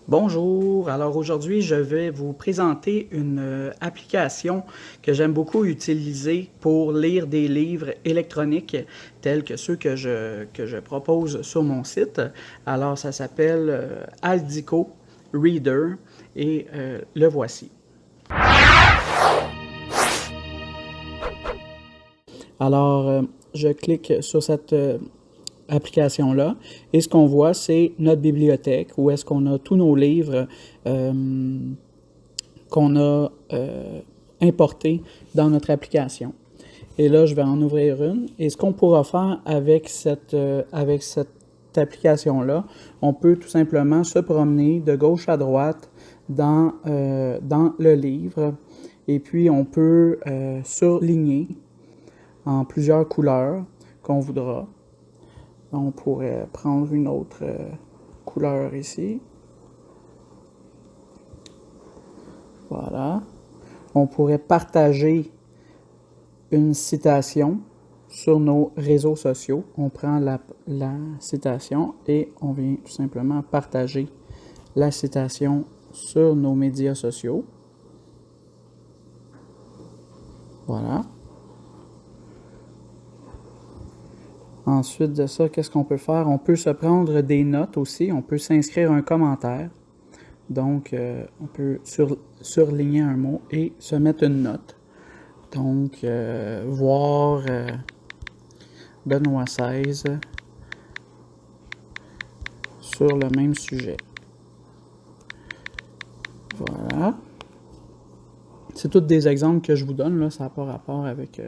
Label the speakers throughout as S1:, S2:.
S1: Bonjour, alors aujourd'hui je vais vous présenter une application que j'aime beaucoup utiliser pour lire des livres électroniques tels que ceux que je propose sur mon site. Alors ça s'appelle Aldico Reader et le voici. Alors je clique sur cette application-là. Et ce qu'on voit, c'est notre bibliothèque, où est-ce qu'on a tous nos livres qu'on a importés dans notre application. Et là, je vais en ouvrir une. Et ce qu'on pourra faire avec cette application-là, on peut tout simplement se promener de gauche à droite dans le livre. Et puis, on peut surligner en plusieurs couleurs qu'on voudra. On pourrait prendre une autre couleur ici. Voilà. On pourrait partager une citation sur nos réseaux sociaux. On prend la citation et on vient tout simplement partager la citation sur nos médias sociaux. Voilà. Ensuite de ça, qu'est-ce qu'on peut faire? On peut se prendre des notes aussi. On peut s'inscrire un commentaire. Donc, on peut surligner un mot et se mettre une note. Donc, voir Benoît XVI sur le même sujet. Voilà. C'est tous des exemples que je vous donne, là. Ça n'a pas rapport avec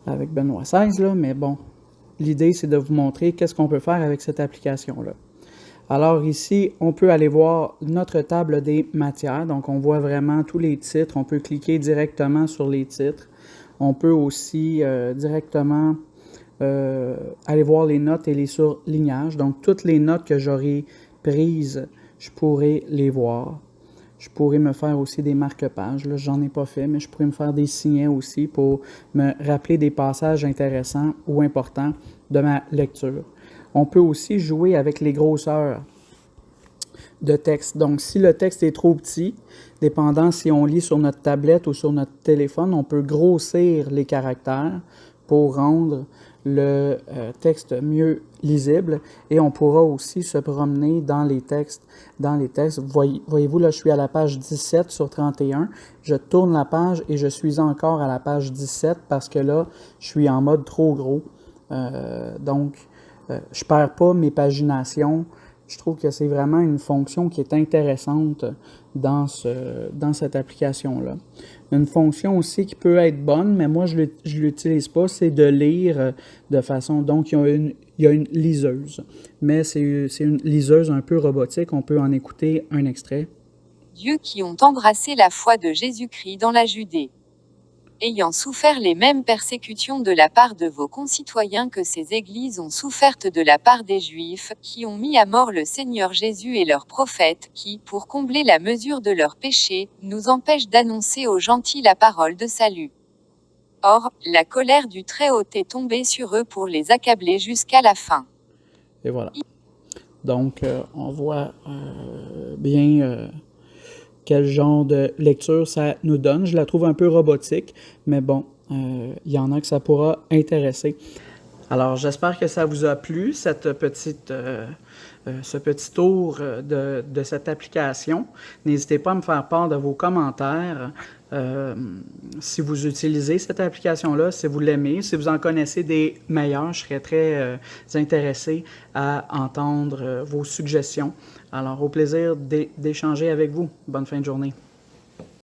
S1: Benoît XVI, là, mais bon. L'idée, c'est de vous montrer qu'est-ce qu'on peut faire avec cette application-là. Alors ici, on peut aller voir notre table des matières. Donc, on voit vraiment tous les titres. On peut cliquer directement sur les titres. On peut aussi directement aller voir les notes et les surlignages. Donc, toutes les notes que j'aurai prises, je pourrai les voir. Je pourrais me faire aussi des marque-pages. Là, j'en ai pas fait, mais je pourrais me faire des signets aussi pour me rappeler des passages intéressants ou importants de ma lecture. On peut aussi jouer avec les grosseurs de texte. Donc, si le texte est trop petit, dépendant si on lit sur notre tablette ou sur notre téléphone, on peut grossir les caractères pour rendre le texte mieux lisible et on pourra aussi se promener dans les textes. Voyez-vous, là, je suis à la page 17 sur 31. Je tourne la page et je suis encore à la page 17 parce que là, je suis en mode trop gros. Donc, je perds pas mes paginations. Je trouve que c'est vraiment une fonction qui est intéressante dans cette application-là. Une fonction aussi qui peut être bonne, mais moi je ne l'utilise pas, c'est de lire de façon... Donc, il y a une liseuse, mais c'est une liseuse un peu robotique. On peut en écouter un extrait.
S2: Dieux qui ont embrassé la foi de Jésus-Christ dans la Judée. Ayant souffert les mêmes persécutions de la part de vos concitoyens que ces églises ont souffertes de la part des Juifs, qui ont mis à mort le Seigneur Jésus et leurs prophètes, qui, pour combler la mesure de leurs péchés, nous empêchent d'annoncer aux gentils la parole de salut. Or, la colère du Très-Haut est tombée sur eux pour les accabler jusqu'à la fin.
S1: Et voilà. Donc, on voit bien... quel genre de lecture ça nous donne. Je la trouve un peu robotique, mais bon, il y en a que ça pourra intéresser. Alors, j'espère que ça vous a plu, ce petit tour de cette application. N'hésitez pas à me faire part de vos commentaires. Si vous utilisez cette application-là, si vous l'aimez, si vous en connaissez des meilleurs, je serais très intéressé à entendre vos suggestions. Alors, au plaisir d'échanger avec vous. Bonne fin de journée.